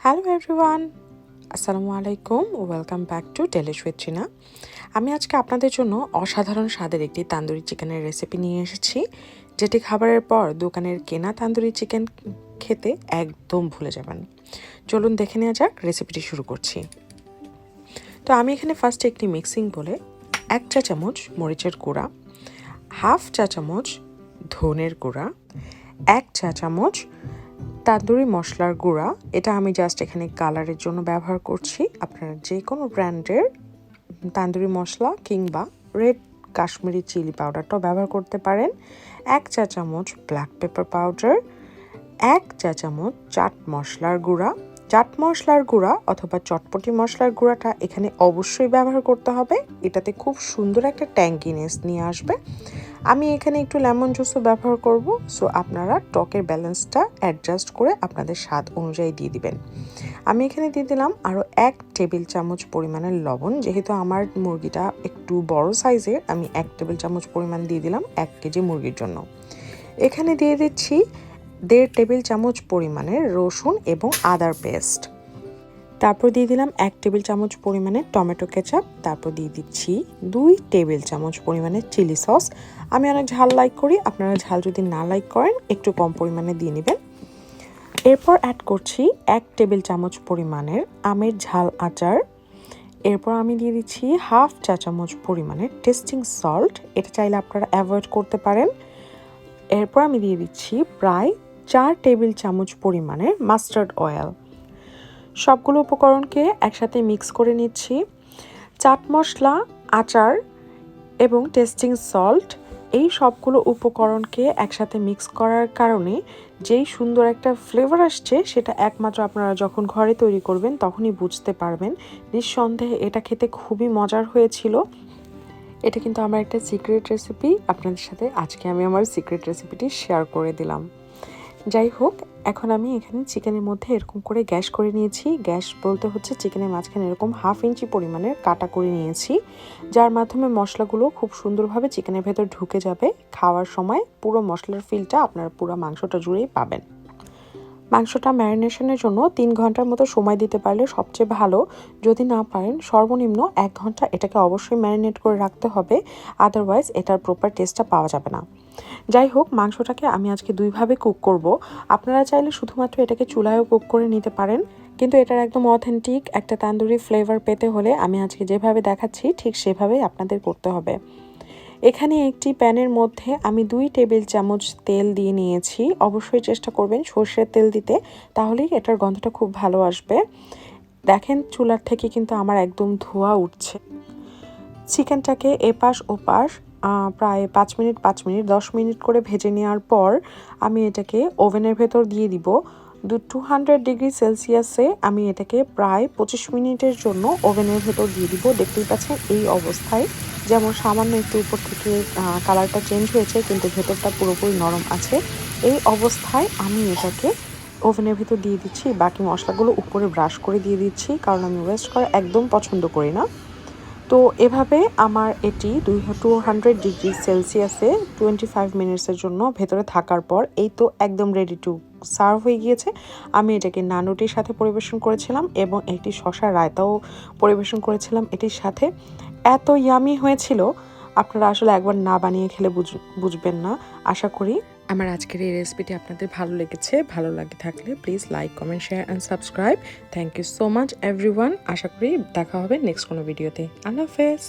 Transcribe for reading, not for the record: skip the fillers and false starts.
Hello everyone, আসসালামু আলাইকুম। Welcome back to delish with Rina. আমি আজকে আপনাদের জন্য অসাধারণ স্বাদের একটি তান্দুরি চিকেনের রেসিপি নিয়ে এসেছি, যেটি খাবারের পর দোকানের কেনা তান্দুরি চিকেন খেতে একদম ভুলে যাবেন। চলুন দেখে নেওয়া যাক, রেসিপিটি শুরু করছি। তো আমি এখানে ফার্স্টে একটি মিক্সিং বলে 1 চা চামচ মরিচের গুঁড়া, হাফ চা চামচ ধনের গুঁড়া, 1 চা চামচ তান্দুরি মশলার গুঁড়া, এটা আমি জাস্ট এখানে কালারের জন্য ব্যবহার করছি। আপনারা যে কোনো ব্র্যান্ডের তান্দুরি মশলা কিংবা রেড কাশ্মীরি চিলি পাউডারটাও ব্যবহার করতে পারেন। 1 চা চামচ ব্ল্যাক পেপার পাউডার, 1 চা চামচ চাট মশলার গুঁড়া। চাট মশলার গুঁড়া অথবা চটপটি মশলার গুঁড়াটা এখানে অবশ্যই ব্যবহার করতে হবে, এটাতে খুব সুন্দর একটা ট্যাঙ্কিনেস নিয়ে আসবে। আমি এখানে একটু লেমন জুসও ব্যবহার করব, সো আপনারা টকের ব্যালেন্সটা অ্যাডজাস্ট করে আপনাদের স্বাদ অনুযায়ী দিয়ে দিবেন। আমি এখানে দিয়ে দিলাম আরও 1 টেবিল চামচ পরিমাণের লবণ। যেহেতু আমার মুরগিটা একটু বড় সাইজের, আমি 1 টেবিল চামচ পরিমাণ দিয়ে দিলাম 1 কেজি মুরগির জন্য। এখানে দিয়ে দিচ্ছি 1.5 টেবিল চামচ পরিমাণের রসুন এবং আদার পেস্ট। তারপর দিয়ে দিলাম 1 টেবিল চামচ পরিমাণে টমেটো কেচাপ। তারপর দিয়ে দিচ্ছি 2 টেবিল চামচ পরিমাণে চিলি সস। আমি অনেক ঝাল লাইক করি, আপনারা ঝাল যদি না লাইক করেন একটু কম পরিমাণে দিয়ে নেবেন। এরপর অ্যাড করছি 1 টেবিল চামচ পরিমাণের আমের ঝাল আচার। এরপর আমি দিয়ে দিচ্ছি হাফ চা চামচ পরিমাণের টেস্টিং সল্ট, এটা চাইলে আপনারা অ্যাভয়েড করতে পারেন। এরপর আমি দিয়ে দিচ্ছি প্রায় 4 টেবিল চামচ পরিমাণের মাস্টার্ড অয়েল। সবগুলো উপকরণকে একসাথে মিক্স করে নিচ্ছি। চাট মশলা, আচার এবং টেস্টিং সল্ট, এই সবগুলো উপকরণকে একসাথে মিক্স করার কারণে যেই সুন্দর একটা ফ্লেভার আসছে, সেটা একমাত্র আপনারা যখন ঘরে তৈরি করবেন তখনই বুঝতে পারবেন। নিঃসন্দেহে এটা খেতে খুবই মজার হয়েছিল। এটা কিন্তু আমার একটা সিক্রেট রেসিপি, আপনাদের সাথে আজকে আমি আমার সিক্রেট রেসিপিটি শেয়ার করে দিলাম। যাই হোক, এখন আমি এখানে চিকেনের মধ্যে এরকম করে গ্যাস করে নিয়েছি। গ্যাস বলতে হচ্ছে চিকেনের মাঝখানে এরকম 1/2 ইঞ্চি পরিমাণের কাটা করে নিয়েছি, যার মাধ্যমে মশলাগুলো খুব সুন্দরভাবে চিকেনের ভেতর ঢুকে যাবে। খাওয়ার সময় পুরো মশলার ফিলটা আপনারা পুরো মাংসটা জুড়েই পাবেন। মাংসটা ম্যারিনেশনের জন্য 3 ঘন্টার মতো সময় দিতে পারলে সবচেয়ে ভালো। যদি না পারেন সর্বনিম্ন 1 ঘন্টা এটাকে অবশ্যই ম্যারিনেট করে রাখতে হবে, আদারওয়াইজ এটার প্রপার টেস্টটা পাওয়া যাবে না। যাই হোক, মাংসটাকে আমি আজকে 2 ভাবে কুক করব। আপনারা চাইলে শুধুমাত্র এটাকে চুলায়ও কুক করে নিতে পারেন, কিন্তু এটার একদম অথেন্টিক একটা তান্দুরি ফ্লেভার পেতে হলে আমি আজকে যেভাবে দেখাচ্ছি ঠিক সেভাবেই আপনাদের করতে হবে। এখানে একটি প্যানের মধ্যে আমি 2 টেবিল চামচ তেল দিয়ে নিয়েছি। অবশ্যই চেষ্টা করবেন সর্ষের তেল দিতে, তাহলেই এটার গন্ধটা খুব ভালো আসবে। দেখেন চুলার থেকে কিন্তু আমার একদম ধোঁয়া উঠছে। চিকেনটাকে এপাশ ওপাশ প্রায় 5 মিনিট 10 মিনিট করে ভেজে নেওয়ার পর আমি এটাকে ওভেনের ভেতর দিয়ে দিব। 200 ডিগ্রি সেলসিয়াসে আমি এটাকে প্রায় 25 মিনিটের জন্য ওভেনের ভেতর দিয়ে দিব। দেখতেই পাচ্ছেন এই অবস্থায়, যেমন সামান্য একটু উপর থেকে কালারটা চেঞ্জ হয়েছে কিন্তু ভেতরটা পুরোপুরি নরম আছে। এই অবস্থায় আমি এটাকে ওভেনের ভেতর দিয়ে দিচ্ছি। বাকি মশলাগুলো উপরে ব্রাশ করে দিয়ে দিচ্ছি, কারণ আমি ওয়েস্ট করা একদম পছন্দ করি না। তো এভাবে আমার এটি 200 ডিগ্রি সেলসিয়াসে 25 মিনিটসের জন্য ভেতরে থাকার পর এই তো একদম রেডি টু সার্ভ হয়ে গিয়েছে। আমি এটাকে নান রুটির সাথে পরিবেশন করেছিলাম এবং একটি শসা রায়তাও পরিবেশন করেছিলাম এটির সাথে। এত ইয়ামি হয়েছিল, আপনারা আসলে একবার না বানিয়ে খেলে বুঝবেন না। আশা করি আমার আজকের এই রেসিপিটি আপনাদের ভালো লেগেছে। ভালো লাগে থাকলে please like, comment, share and subscribe. Thank you so much everyone. আশা করি দেখা হবে নেক্সট কোনো ভিডিওতে। আল্লাহ হাফেজ।